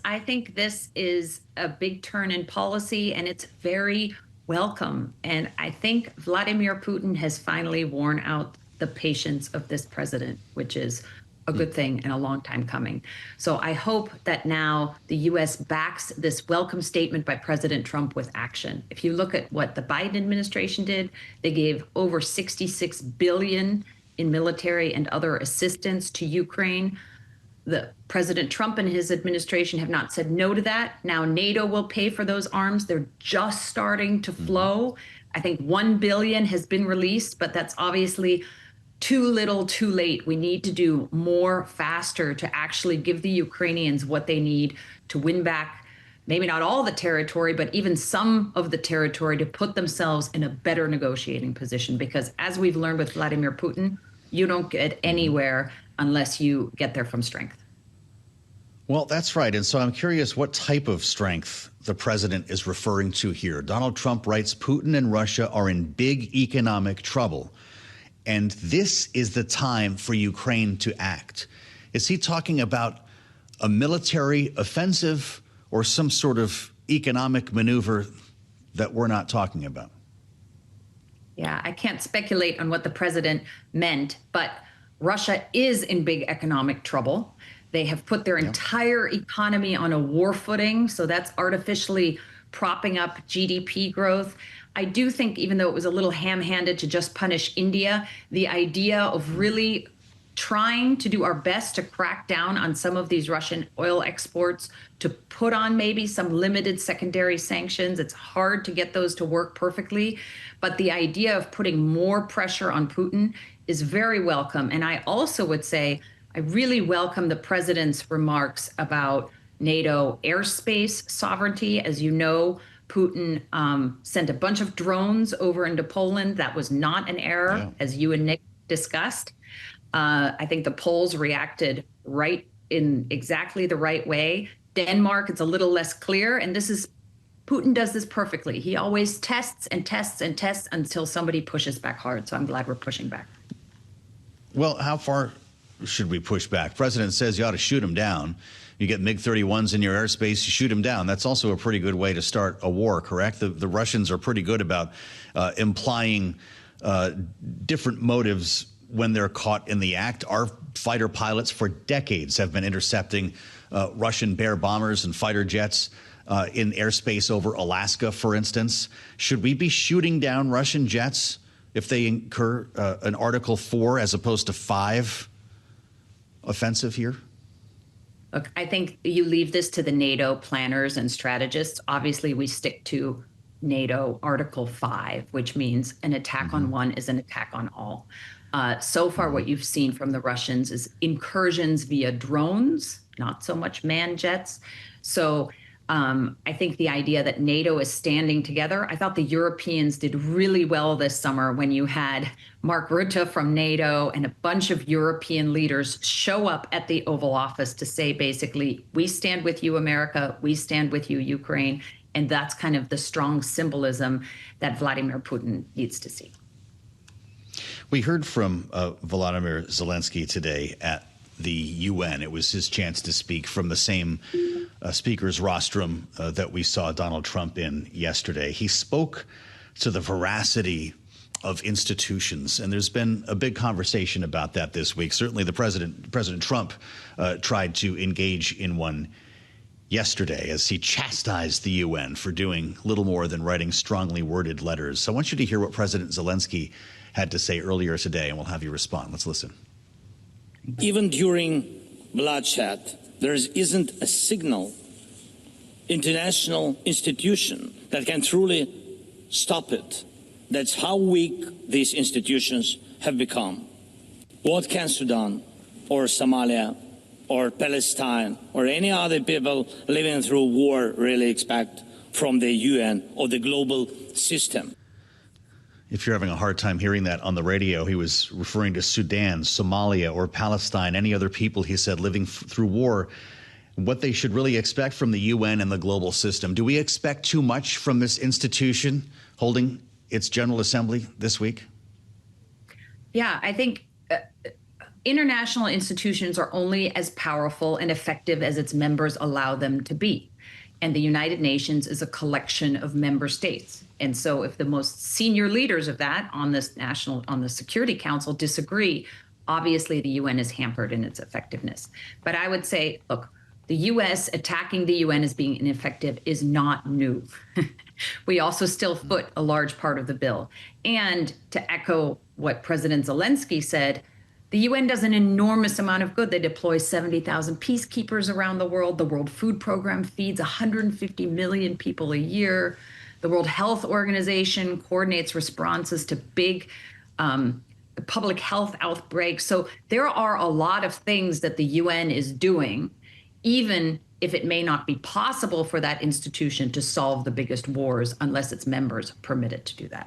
I think this is a big turn in policy, and it's very welcome. And I think Vladimir Putin has finally worn out the patience of this president, which is a good thing and a long time coming. So I hope that now the U.S. backs this welcome statement by President Trump with action. If you look at what the Biden administration did, they gave over $66 billion in military and other assistance to Ukraine. The President Trump and his administration have not said no to that. Now NATO will pay for those arms. They're just starting to flow. I think $1 billion has been released, but that's obviously too little, too late. We need to do more faster to actually give the Ukrainians what they need to win back, maybe not all the territory, but even some of the territory, to put themselves in a better negotiating position. Because as we've learned with Vladimir Putin, you don't get anywhere unless you get there from strength. Well, that's right. And so I'm curious what type of strength the president is referring to here. Donald Trump writes, Putin and Russia are in big economic trouble, and this is the time for Ukraine to act. Is he talking about a military offensive or some sort of economic maneuver that we're not talking about? Yeah, I can't speculate on what the president meant, but Russia is in big economic trouble. They have put their entire economy on a war footing, so that's artificially propping up GDP growth. I do think, even though it was a little ham-handed to just punish India, the idea of really trying to do our best to crack down on some of these Russian oil exports, to put on maybe some limited secondary sanctions. It's hard to get those to work perfectly, but the idea of putting more pressure on Putin is very welcome. And I also would say I really welcome the president's remarks about NATO airspace sovereignty. As you know, Putin sent a bunch of drones over into Poland. That was not an error, as you and Nick discussed. I think the Poles reacted right in exactly the right way. Denmark, it's a little less clear. And Putin does this perfectly. He always tests and tests and tests until somebody pushes back hard. So I'm glad we're pushing back. Well, how far should we push back? President says you ought to shoot him down. You get MiG-31s in your airspace, you shoot them down. That's also a pretty good way to start a war, correct? The Russians are pretty good about implying different motives when they're caught in the act. Our fighter pilots for decades have been intercepting Russian Bear bombers and fighter jets in airspace over Alaska, for instance. Should we be shooting down Russian jets if they incur an Article 4 as opposed to 5 offensive here? Look, I think you leave this to the NATO planners and strategists. Obviously, we stick to NATO Article 5, which means an attack on one is an attack on all. So far, what you've seen from the Russians is incursions via drones, not so much manned jets. So I think the idea that NATO is standing together, I thought the Europeans did really well this summer when you had Mark Rutte from NATO and a bunch of European leaders show up at the Oval Office to say, basically, we stand with you, America, we stand with you, Ukraine. And that's kind of the strong symbolism that Vladimir Putin needs to see. We heard from Volodymyr Zelenskiy today at the UN. It was his chance to speak from the same speaker's rostrum that we saw Donald Trump in yesterday. He spoke to the veracity of institutions, and there's been a big conversation about that this week. Certainly President Trump tried to engage in one yesterday as he chastised the UN for doing little more than writing strongly worded letters. So I want you to hear what President Zelenskyy had to say earlier today, and we'll have you respond. Let's listen. Even during bloodshed, there isn't a single international institution that can truly stop it. That's how weak these institutions have become. What can Sudan or Somalia or Palestine or any other people living through war really expect from the UN or the global system? If you're having a hard time hearing that on the radio, he was referring to Sudan, Somalia, or Palestine, any other people, he said, living through war, what they should really expect from the UN and the global system. Do we expect too much from this institution holding its General Assembly this week? Yeah, I think international institutions are only as powerful and effective as its members allow them to be. And the United Nations is a collection of member states. And so if the most senior leaders of that on the Security Council disagree, obviously the UN is hampered in its effectiveness. But I would say, look, the US attacking the UN as being ineffective is not new. We also still foot a large part of the bill. And to echo what President Zelenskyy said, the UN does an enormous amount of good. They deploy 70,000 peacekeepers around the world. The World Food Program feeds 150 million people a year. The World Health Organization coordinates responses to big public health outbreaks. So there are a lot of things that the UN is doing, even if it may not be possible for that institution to solve the biggest wars unless its members permit it to do that.